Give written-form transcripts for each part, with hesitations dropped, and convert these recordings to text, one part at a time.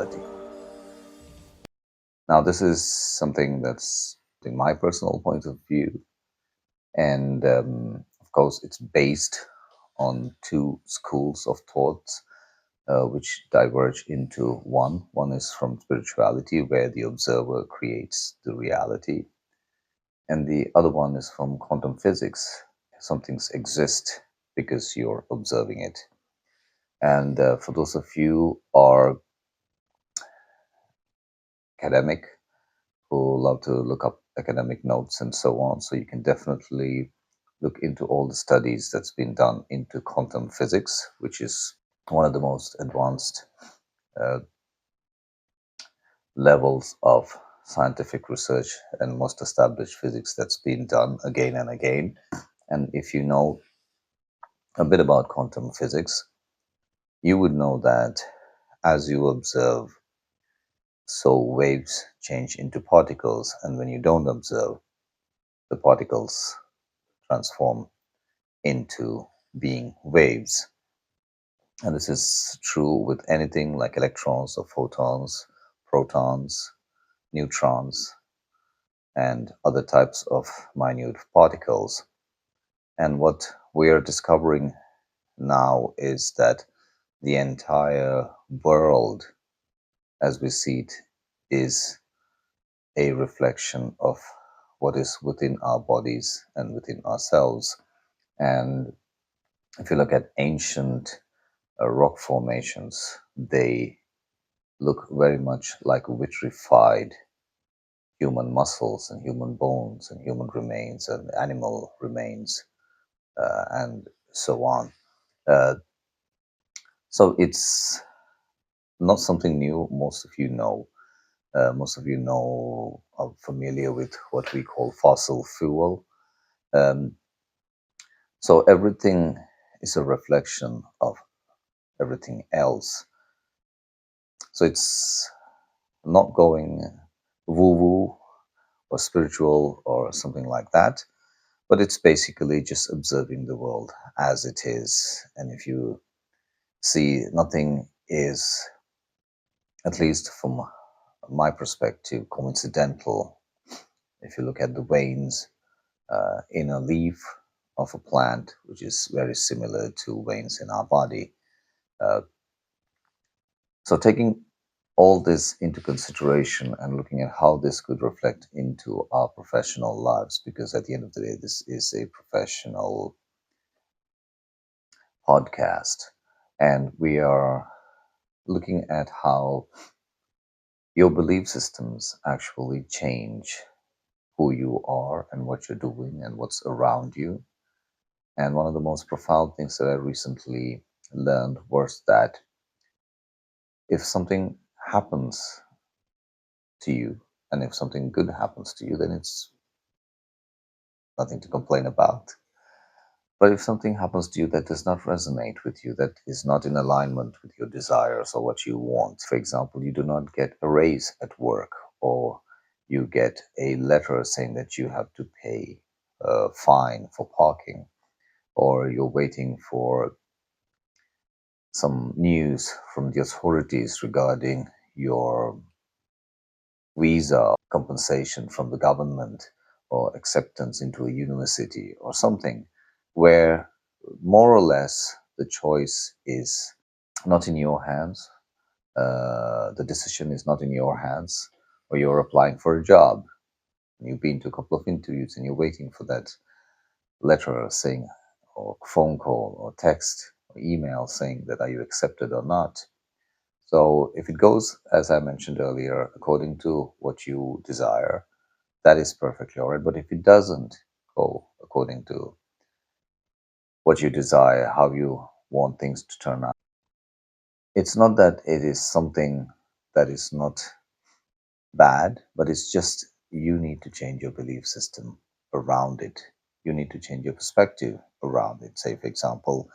reality. Now, this is something that's in my personal point of view, and of course, it's based on two schools of thought which diverge into one. One is from spirituality, where the observer creates the reality, and the other one is from quantum physics. Some things exist because you're observing it. And for those of you who are academic, who love to look up academic notes and so on, so you can definitely look into all the studies that's been done into quantum physics, which is one of the most advanced uh, levels of scientific research and most established physics that's been done again and again. And if you know a bit about quantum physics, you would know that as you observe, so waves change into particles, and when you don't observe, the particles transform into being waves. And this is true with anything like electrons or photons, protons, neutrons, and other types of minute particles. And what we are discovering now is that the entire world, as we see it, is a reflection of what is within our bodies and within ourselves. And if you look at ancient rock formations, they look very much like vitrified human muscles and human bones and human remains and animal remains and so on. Uh, so it's not something new. Most of you know. Most of you know, are familiar with what we call fossil fuel. Um, so everything is a reflection of everything else. So it's not going woo woo or spiritual or something like that, but it's basically just observing the world as it is. And if you see, nothing is, at least from my perspective, coincidental. If you look at the veins in a leaf of a plant, which is very similar to veins in our body. Uh, so, taking all this into consideration and looking at how this could reflect into our professional lives, because at the end of the day, this is a professional podcast, and we are looking at how your belief systems actually change who you are and what you're doing and what's around you. And one of the most profound things that I recently learned was that if something happens to you, and if something good happens to you, then it's nothing to complain about. But if something happens to you that does not resonate with you, that is not in alignment with your desires or what you want, for example, you do not get a raise at work, or you get a letter saying that you have to pay a fine for parking, or you're waiting for some news from the authorities regarding your visa compensation from the government or acceptance into a university or something, where more or less the choice is not in your hands, the decision is not in your hands, or you're applying for a job and you've been to a couple of interviews and you're waiting for that letter saying, or phone call or text or email saying that are you accepted or not. So if it goes, as I mentioned earlier, according to what you desire, that is perfectly all right. But if it doesn't go according to what you desire, how you want things to turn out, it's not that it is something that is not bad, but it's just you need to change your belief system around it. You need to change your perspective around it. Say, for example,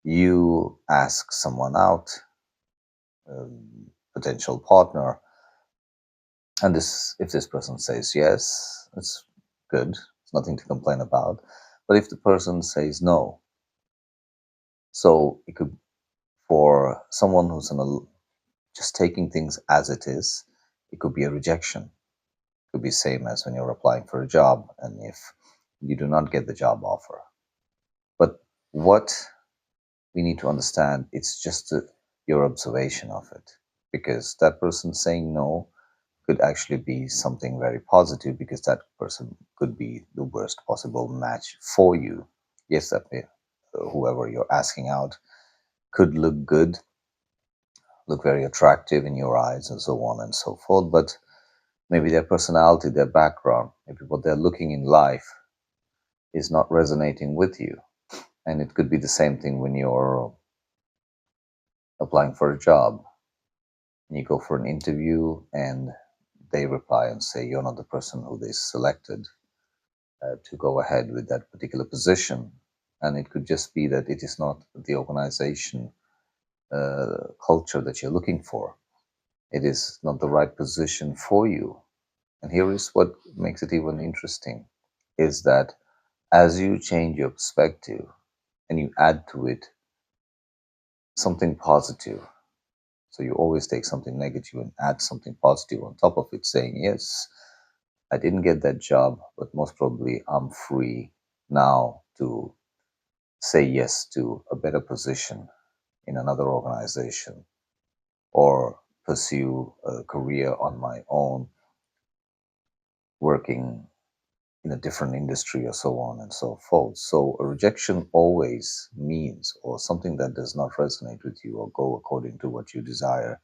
you ask someone out, potential partner, and this, if this person says yes, it's good. It's nothing to complain about. But if the person says no, so it could, for someone who's in a just taking things as it is, it could be a rejection. It could be same as when you're applying for a job, and if you do not get the job offer. But what we need to understand, it's just your observation of it, because that person saying no could actually be something very positive, because that person could be the worst possible match for you. Yes, that may, whoever you're asking out could look good, look very attractive in your eyes, and so on and so forth, but maybe their personality, their background, maybe what they're looking in life is not resonating with you. And it could be the same thing when you're applying for a job and you go for an interview and they reply and say you're not the person who they selected to go ahead with that particular position. And it could just be that it is not the organization culture that you're looking for. It is not the right position for you. And here is what makes it even interesting, is that as you change your perspective and you add to it something positive, so you always take something negative and add something positive on top of it, saying, yes, I didn't get that job, but most probably I'm free now to say yes to a better position in another organization, or pursue a career on my own, working in a different industry, or so on and so forth. So a rejection always means, or something that does not resonate with you or go according to what you desire,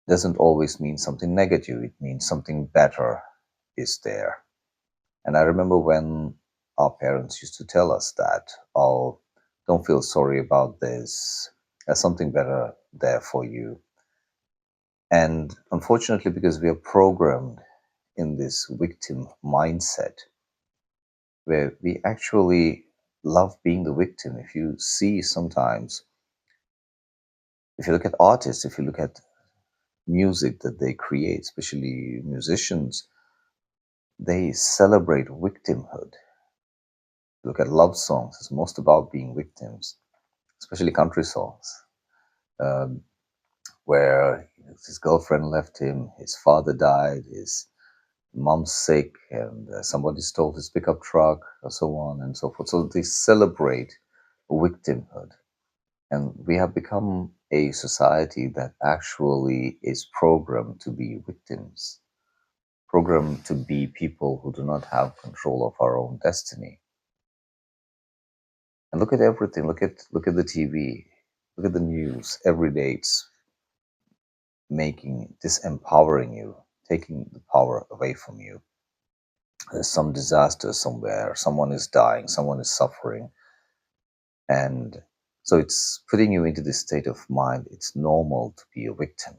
doesn't always mean something negative. It means something better is there. And I remember when our parents used to tell us that, oh, don't feel sorry about this, there's something better there for you. And unfortunately, because we are programmed in this victim mindset, where we actually love being the victim. If you see sometimes, if you look at artists, if you look at music that they create, especially musicians, they celebrate victimhood. Look at love songs, it's most about being victims, especially country songs, um, where his girlfriend left him, his father died, his mom's sick, and somebody stole his pickup truck, or so on and so forth. So they celebrate victimhood. And we have become a society that actually is programmed to be victims, programmed to be people who do not have control of our own destiny. And look at everything. Look at the TV. Look at the news. Every day it's making disempowering you, taking the power away from you. There's some disaster somewhere. Someone is dying. Someone is suffering, and so it's putting you into this state of mind. It's normal to be a victim.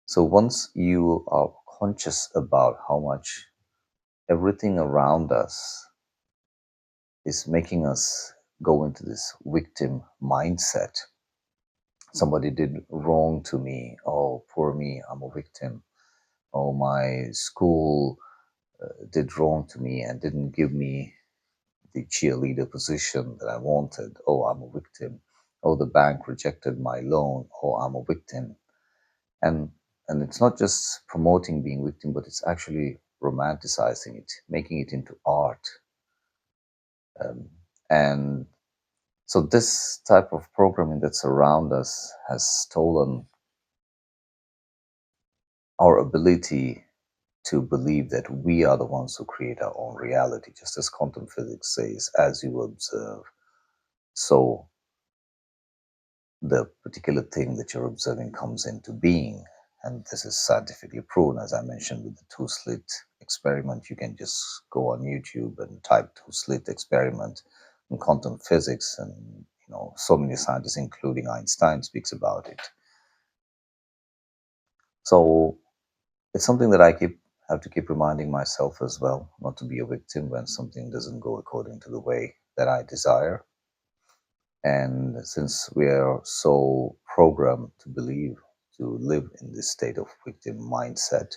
So once you are conscious about how much everything around us is making us go into this victim mindset. Somebody did wrong to me. Oh, poor me, I'm a victim. Oh, my school did wrong to me and didn't give me the cheerleader position that I wanted. Oh, I'm a victim. Oh, the bank rejected my loan. Oh, I'm a victim. And and it's not just promoting being victim, but it's actually romanticizing it, making it into art. And so this type of programming that's around us has stolen our ability to believe that we are the ones who create our own reality, just as quantum physics says, as you observe, so the particular thing that you're observing comes into being. And this is scientifically proven, as I mentioned, with the two slit experiment. You can just go on YouTube and type two slit experiment in quantum physics, and so many scientists, including Einstein, speaks about it. So it's something that I have to keep reminding myself as well, not to be a victim when something doesn't go according to the way that I desire. And since we are so programmed to believe, to live in this state of victim mindset,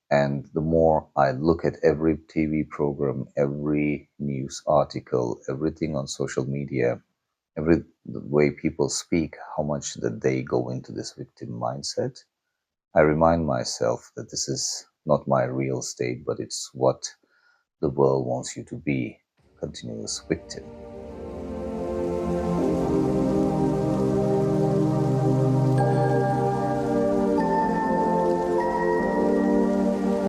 and the more I look at every TV program, every news article, everything on social media, Every the way people speak, how much that they go into this victim mindset, I remind myself that this is not my real state, but it's what the world wants you to be, continuous victim.